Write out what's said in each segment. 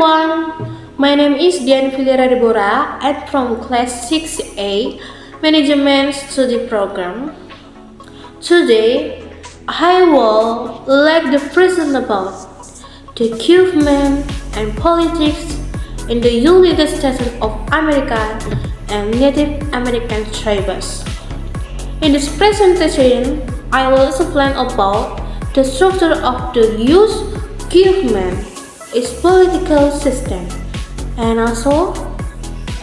everyone, my name is Dian Filera Deborah. I'm from class 6A Management Study Program. Today, I will like to present about the government and politics in the United States of America and Native American tribes. In this presentation, I will explain about the structure of the U.S. government, its political system, and also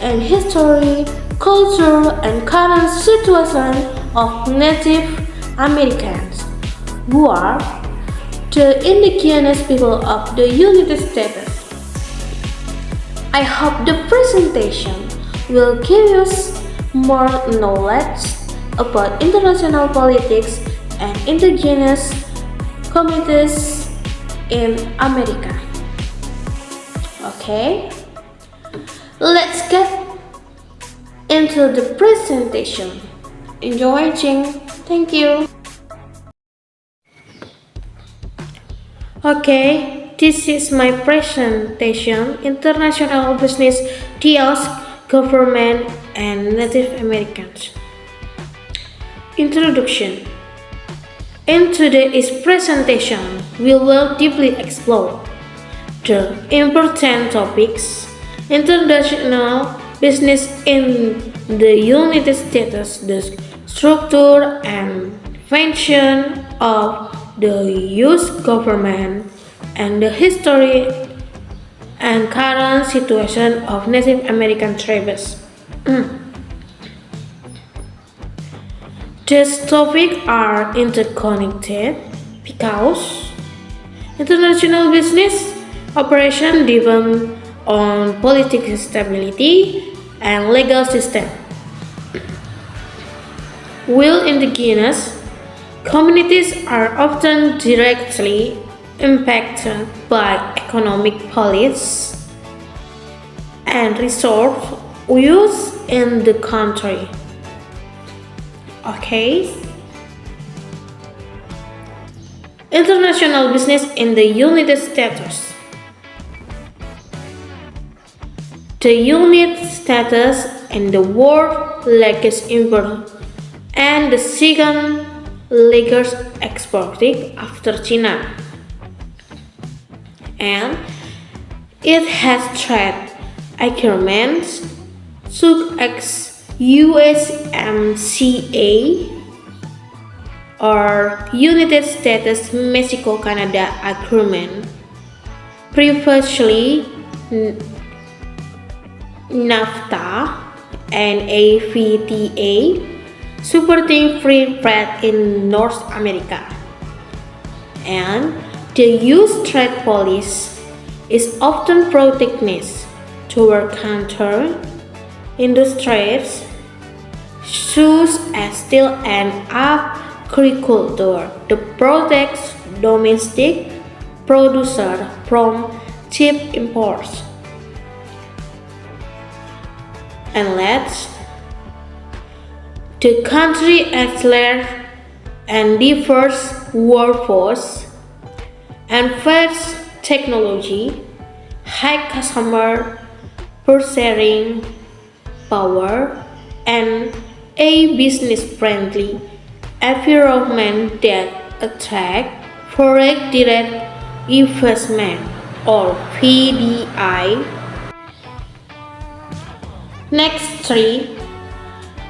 in history, culture, and current situation of Native Americans, who are the indigenous people of the United States. I hope the presentation will give us more knowledge about international politics and indigenous communities in America. Okay, let's get into the presentation. Enjoy watching. Thank you. Okay, this is my presentation. International business deals, government, and Native Americans. Introduction. In today's presentation, we will deeply explore the important topics: international business in the United States, the structure and function of the U.S. government, and the history and current situation of Native American tribes. These topics are interconnected because international business operations depend on political stability and legal system, while indigenous communities are often directly impacted by economic policies and resource use in the country. Okay. International business in the United States. The United States and the world's largest importer and the second largest exporter after China, and it has trade agreements such as USMCA or United States-Mexico-Canada Agreement, previously NAFTA, and AVTA, supporting free trade in North America. And the U.S. trade policy is often protectionist toward counter industries such as steel and agriculture to protect domestic producers from cheap imports. And let's the country has large and diverse workforce and fast technology, high customer purchasing power, and a business-friendly environment that attracts foreign direct investment or FDI. Next, 3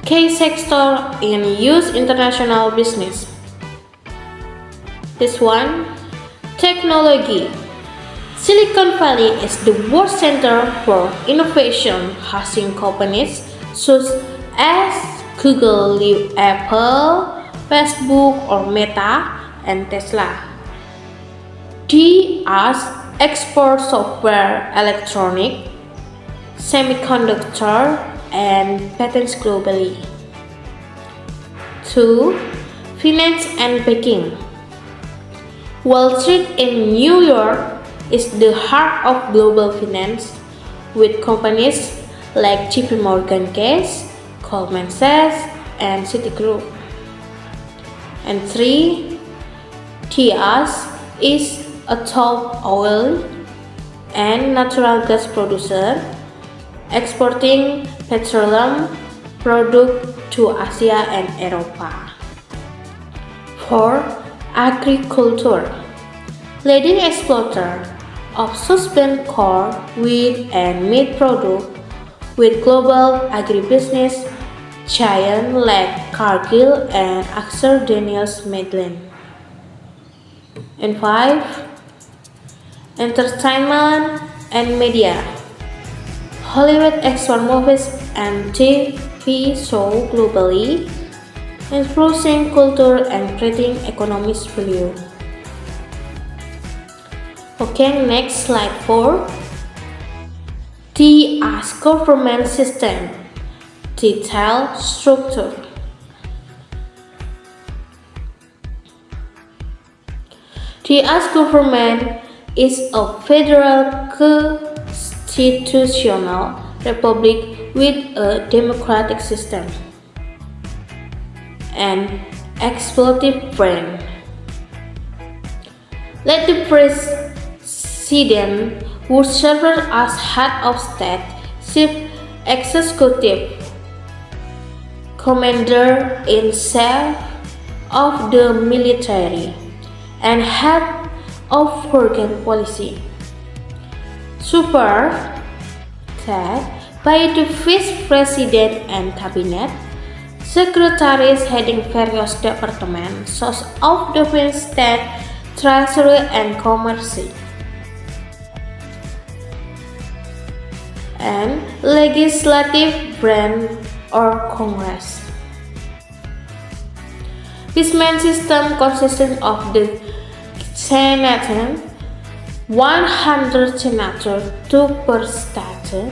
key sectors in U.S. international business. This one, technology. Silicon Valley is the world center for innovation, housing companies such as Google, Apple, Facebook, or Meta, and Tesla. D as export software, electronic, semiconductor, and patents globally. 2. Finance and banking. Wall Street in New York is the heart of global finance, with companies like JP Morgan Chase, Goldman Sachs, and Citigroup. And 3. Diaz is a top oil, and natural gas producer, exporting petroleum products to Asia and Europe. 4. Agriculture, leading exporter of sustainable corn, wheat, and meat products with global agribusiness giants like Cargill and Axel Daniels Midland. And 5. Entertainment and media, Hollywood export movies and TV shows globally, influencing culture and creating economic value. Okay, next slide 4. The US government system, detailed structure. The US government is a federal constitutional republic with a democratic system and executive branch. Let the president, who serves as head of state, chief executive, commander-in-chief of the military, and head of foreign policy, supervised by the vice president and cabinet secretaries heading various departments such as defense, state, treasury, and commerce, and legislative branch or congress. This main system consists of the Senate, 100 senators, 2 per state,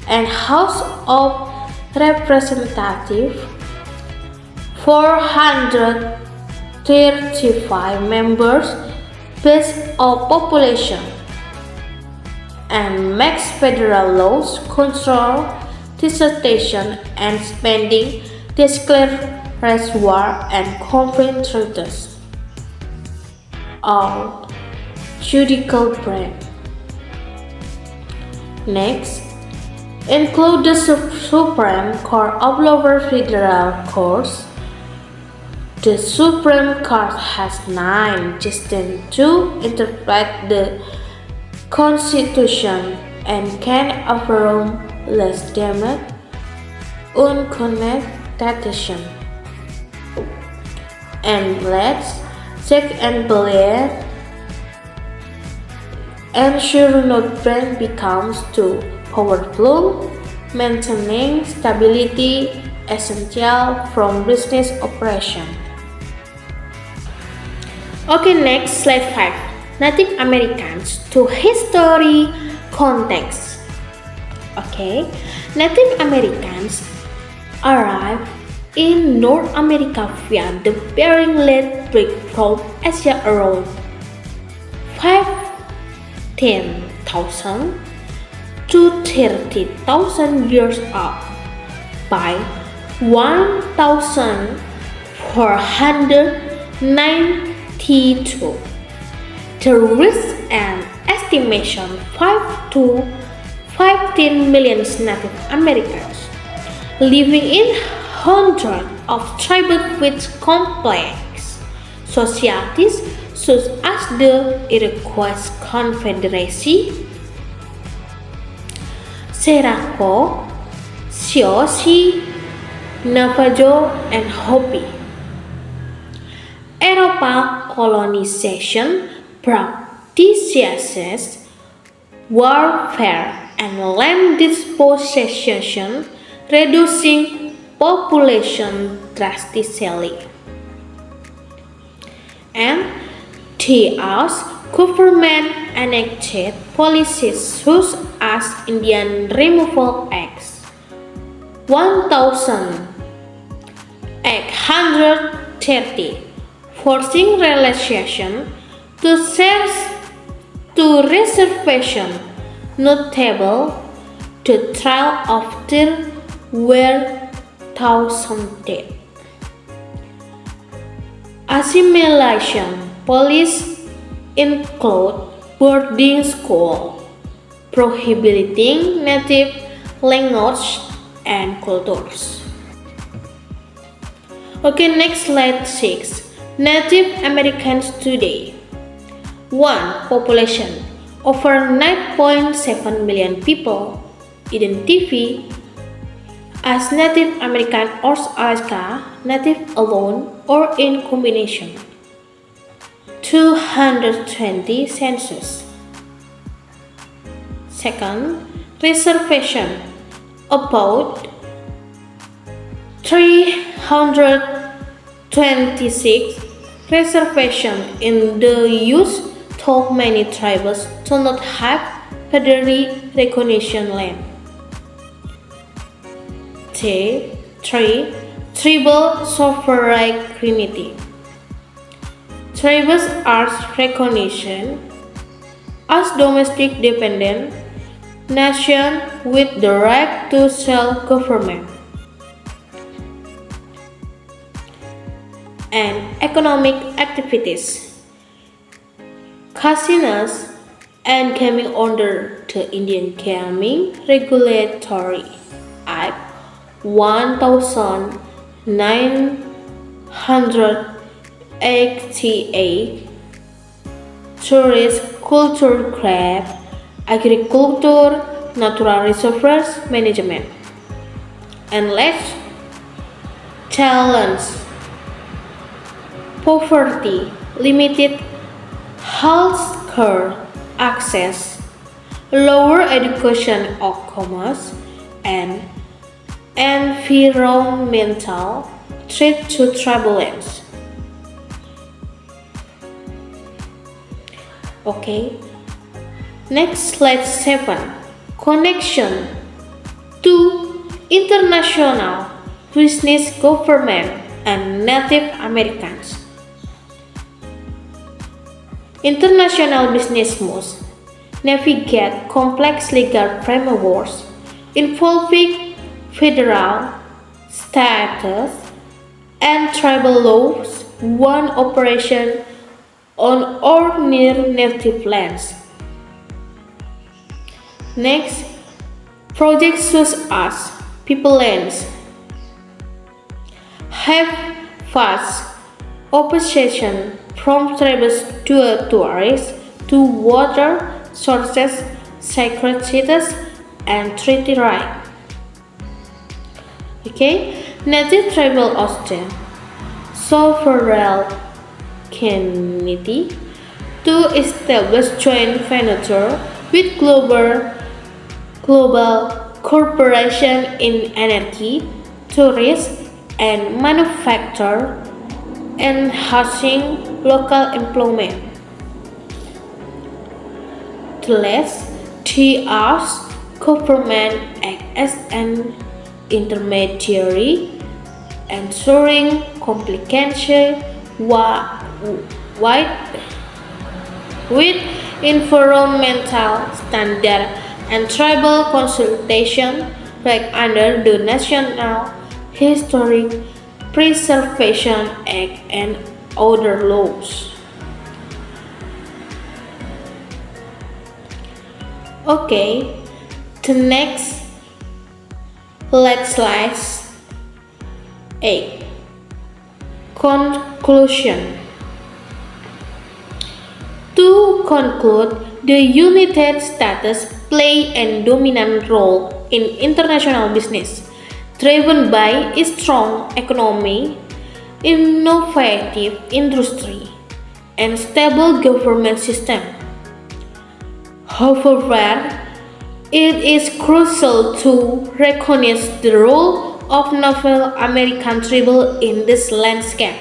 and House of Representatives, 435 members based on population, and makes federal laws, control dissertation and spending, declare war and confirm treaties. All judicial branch. Next, include the Supreme Court of lower federal courts. The Supreme Court has 9 justices to interpret the Constitution and can overrule legitimate unconstitution. And let's check and balance, ensure no branch becomes too powerful, maintaining stability essential from business operation. Okay, next slide 5. Native Americans to history context. Okay, Native Americans arrived in North America via the Bering Strait from Asia around 15,000 to 30,000 years old. By 1492, there is an estimation 5 to 15 million Native Americans living in hundreds of tribes with complex societies such as the Iroquois Confederacy, Cherokee, Sioux, Navajo, and Hopi. Europa colonization practices warfare and land dispossession, reducing population drastically. And the US government enacted policies such as Indian Removal Act 1830, forcing realization to reservation, notable the trial of there were thousands dead. Assimilation policies include boarding school, prohibiting native language and cultures. Okay, next slide 6. Native Americans today. 1. Population. Over 9.7 million people identify as Native American or Alaska Native alone or in combination. 220 census. Second, reservation. About 326 reservations in the U.S. though many tribes do not have federally recognition land. 3. Tribal sovereignty. Tribes are recognized as domestic dependent nation with the right to self-government. And economic activities. Casinos and gaming under the Indian Gaming Regulatory Act 1988, tourist, culture, craft, agriculture, natural resources management. And let's challenge poverty, limited health care access, lower education outcomes, and environmental threat to travelers. Okay, next slide 7. Connection to international business, government, and Native Americans. International business must navigate complex legal frameworks involving federal, state, and tribal laws when operation on or near native lands. Next, projects such as People Lands have vast opposition from tribes to tourists to water sources, sacred sites, and treaty rights. Okay, Native Tribal Australia sovereignty to establish joint venture with global corporation in energy, tourism, and manufacture, enhancing local employment. The last, TR's government acts as an intermediary, ensuring complication with environmental standard and tribal consultation back under the National Historic Preservation Act and other laws. Okay, the next slide 8. Conclusion. To conclude, the United States play a dominant role in international business, driven by a strong economy, innovative industry, and stable government system. However, it is crucial to recognize the role of Native American tribes in this landscape.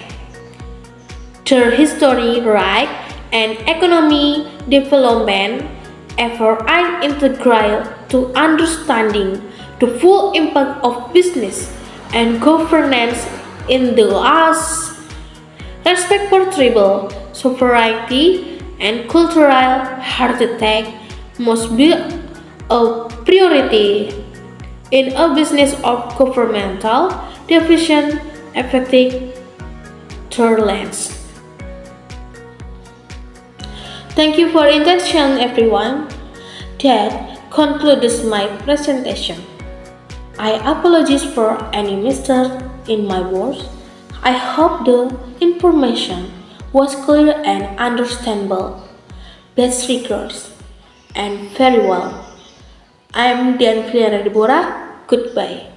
Their history, right, and economic development efforts are integral to understanding the full impact of business and governance in the US. Respect for tribal sovereignty and cultural heritage must be a priority in a business of governmental division affecting their lands. Thank you for attention, everyone. That concludes my presentation. I apologize for any mistake in my words. I hope the information was clear and understandable. Best regards and very well. I am Dian Filiara Deborah. Goodbye.